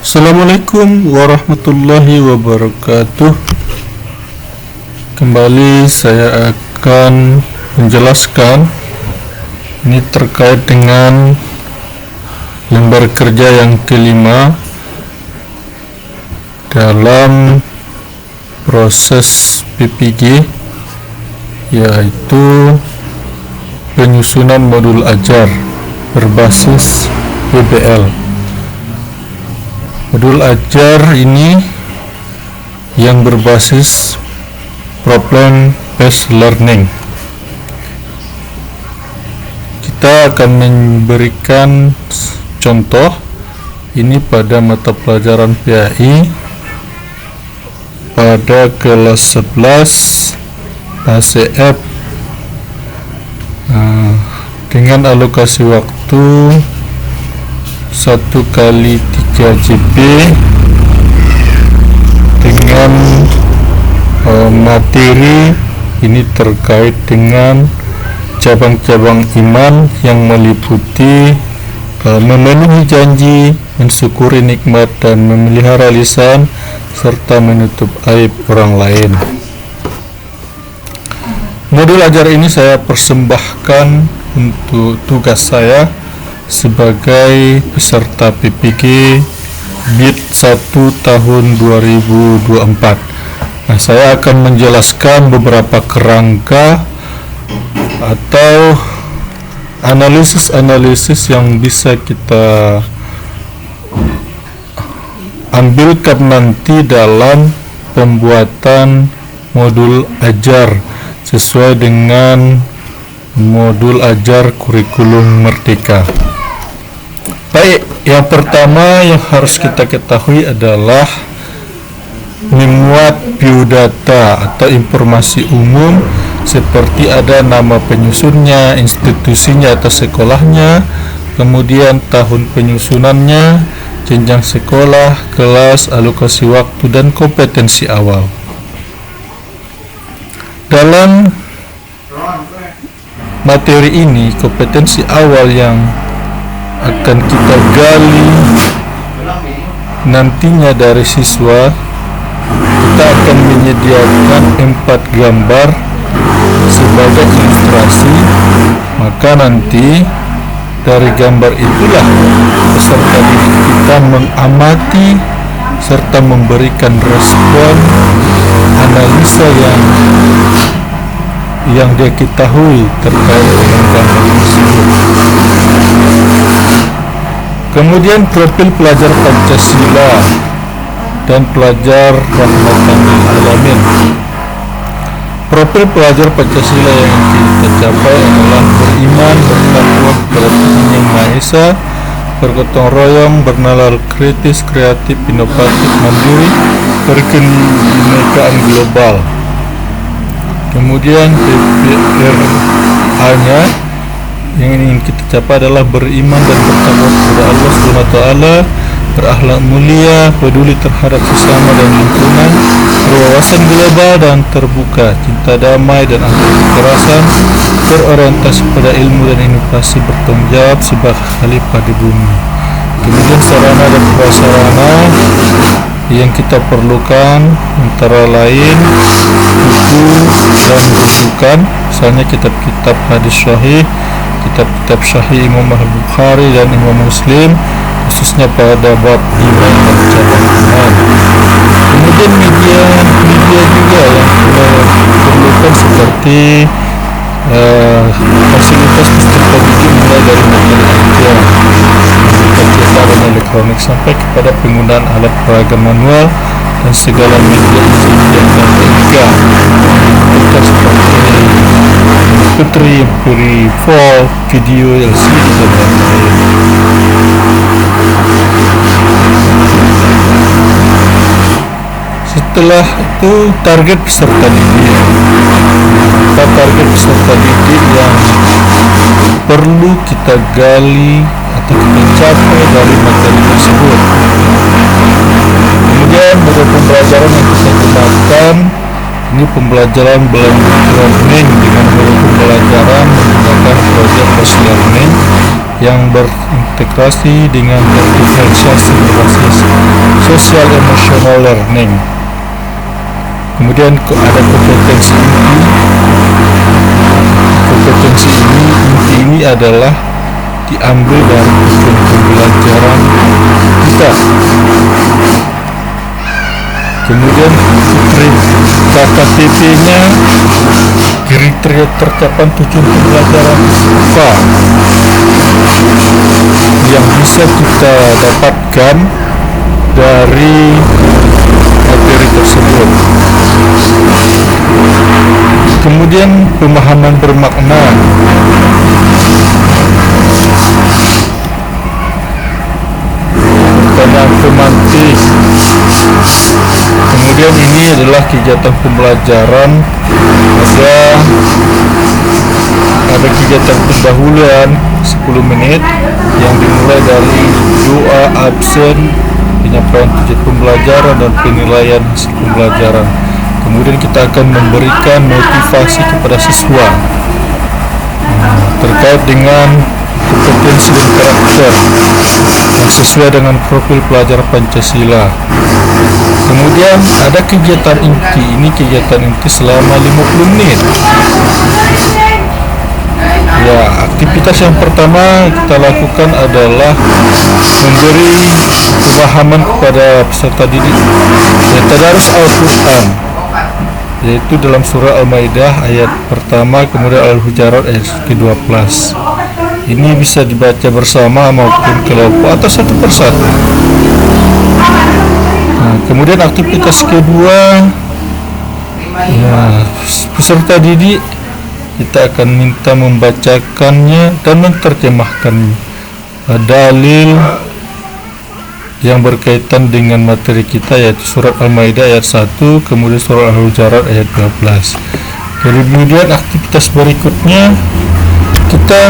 Assalamualaikum warahmatullahi wabarakatuh. Kembali saya akan menjelaskan ini terkait dengan lembar kerja yang kelima dalam proses PPG, yaitu penyusunan modul ajar berbasis PBL. Modul ajar ini yang berbasis problem based learning. Kita akan memberikan contoh ini pada mata pelajaran PAI pada kelas 11 PASEF dengan alokasi waktu 1x3 JP dengan materi ini terkait dengan cabang-cabang iman yang meliputi memenuhi janji, mensyukuri nikmat, dan memelihara lisan serta menutup aib orang lain. Modul ajar ini saya persembahkan untuk tugas saya sebagai peserta PPG BIT 1 tahun 2024. Saya akan menjelaskan beberapa kerangka atau analisis yang bisa kita ambilkan nanti dalam pembuatan modul ajar sesuai dengan modul ajar kurikulum Merdeka. Baik, yang pertama yang harus kita ketahui adalah memuat biodata atau informasi umum seperti ada nama penyusunnya, institusinya atau sekolahnya, kemudian tahun penyusunannya, jenjang sekolah, kelas, alokasi waktu, dan kompetensi awal. Dalam materi ini, kompetensi awal yang akan kita gali nantinya dari siswa, kita akan menyediakan 4 gambar sebagai ilustrasi. Maka nanti dari gambar itulah peserta didik kita mengamati serta memberikan respon analisa yang dia ketahui terkait dengan gambar tersebut. Kemudian profil pelajar Pancasila dan pelajar rahmatan lil alamin. Profil pelajar Pancasila yang kita capai adalah beriman, bertakwa kepada Tuhan Yang Maha Esa, bergotong royong, bernalar kritis, kreatif, inovatif, mandiri, berkebinekaan global. Kemudian PPRA-nya yang ingin kita capai adalah beriman dan bertakwa kepada Allah SWT, berakhlak mulia, peduli terhadap sesama dan lingkungan, berwawasan global dan terbuka, cinta damai dan anti kekerasan, berorientasi pada ilmu dan inovasi, bertanggung jawab sebagai khalifah di bumi. Kemudian sarana dan prasarana yang kita perlukan antara lain buku dan rujukan, misalnya kitab-kitab hadis sahih, kitab-kitab sahih Imam Al-Bukhari dan Imam Muslim, khususnya pada bab iman dan cabang iman. Kemudian media juga yang kita perlukan seperti fasilitas peserta didik mulai dari materi ajar, cetak dan elektronik sampai kepada penggunaan alat peraga manual dan segala media yang ketiga kita seperti Putri, MP4, video, LCD dan lain-lain. Setelah itu target peserta didik. Target peserta didik yang perlu kita gali atau kita capai dari materi tersebut. Kemudian metode pembelajaran yang kita gunakan ini pembelajaran blended learning dengan metode pembelajaran menggunakan project based learning yang berintegrasi dengan diferensiasi berbasis social emotional learning. Kemudian ada kompetensi inti. Kompetensi ini adalah diambil dari tujuan pembelajaran kita. Kemudian KKTP-nya kriteria tercapai tujuan pembelajaran apa yang bisa kita dapatkan dari materi tersebut. Kemudian pemahaman bermakna. Pertanyaan pemantik. Kemudian ini adalah kegiatan pembelajaran. Ada kegiatan pendahuluan 10 menit yang dimulai dari doa, absen, penyampaian tujuan pembelajaran dan penilaian pembelajaran. Kemudian kita akan memberikan motivasi kepada siswa terkait dengan kompetensi dan karakter yang sesuai dengan profil pelajar Pancasila. Kemudian ada kegiatan inti. Ini kegiatan inti selama 50 menit. Ya, aktivitas yang pertama kita lakukan adalah memberi pemahaman kepada peserta didik tadarus Al-Quran, yaitu dalam surah Al-Maidah ayat pertama, kemudian Al-Hujarat ayat ke-12. Ini bisa dibaca bersama maupun kelompok atau satu persatu. Kemudian aktivitas kedua, peserta didik kita akan minta membacakannya dan menerjemahkan dalil yang berkaitan dengan materi kita, yaitu surat Al-Maidah ayat 1, kemudian surat Al-Hujarat ayat 12. Kemudian aktivitas berikutnya kita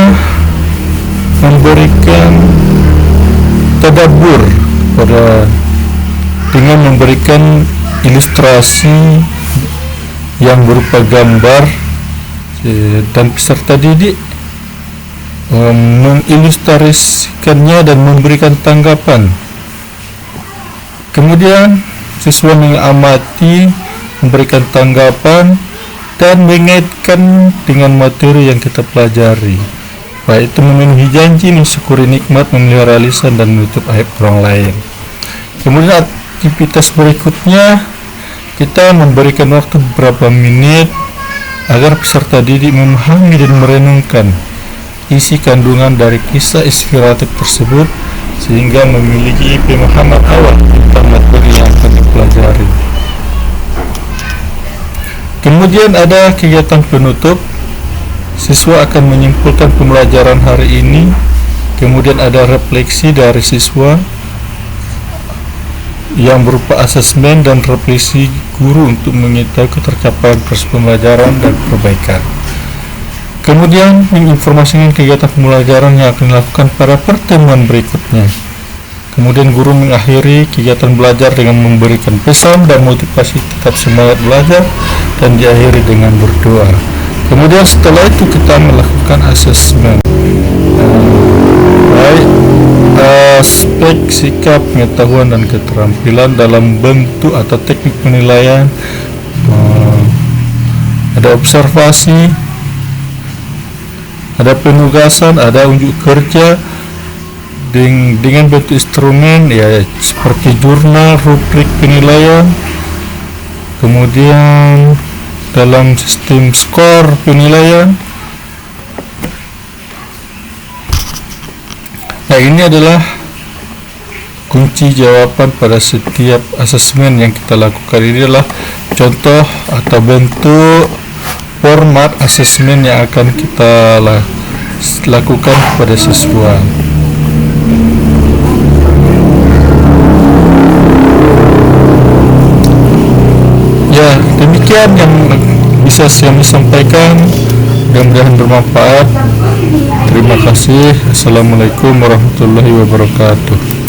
memberikan tadabbur dengan memberikan ilustrasi yang berupa gambar, dan peserta didik mengilustrasikannya dan memberikan tanggapan. Kemudian siswa mengamati, memberikan tanggapan dan mengaitkan dengan materi yang kita pelajari, baik itu memenuhi janji, mensyukuri nikmat, memelihara lisan dan menutup aib orang lain. Kemudian aktivitas berikutnya kita memberikan waktu beberapa menit agar peserta didik memahami dan merenungkan isi kandungan dari kisah inspiratif tersebut sehingga memiliki pemahaman awal tentang materi yang akan dipelajari. Kemudian ada kegiatan penutup. Siswa akan menyimpulkan pembelajaran hari ini. Kemudian ada refleksi dari siswa yang berupa asesmen dan refleksi guru untuk mengetahui ketercapaian proses pembelajaran dan perbaikan. Kemudian menginformasikan kegiatan pembelajaran yang akan dilakukan pada pertemuan berikutnya. Kemudian guru mengakhiri kegiatan belajar dengan memberikan pesan dan motivasi tetap semangat belajar dan diakhiri dengan berdoa. Kemudian setelah itu kita melakukan asesmen baik aspek sikap, pengetahuan dan keterampilan dalam bentuk atau teknik penilaian. Ada observasi, ada penugasan, ada unjuk kerja dengan bentuk instrumen ya seperti jurnal, rubrik penilaian. Kemudian dalam sistem skor penilaian. Nah, ini adalah kunci jawaban pada setiap asesmen yang kita lakukan. Ini adalah contoh atau bentuk format asesmen yang akan kita lakukan kepada siswa. Ya, demikian yang bisa saya sampaikan. Mudah-mudahan bermanfaat. Terima kasih. Assalamualaikum warahmatullahi wabarakatuh.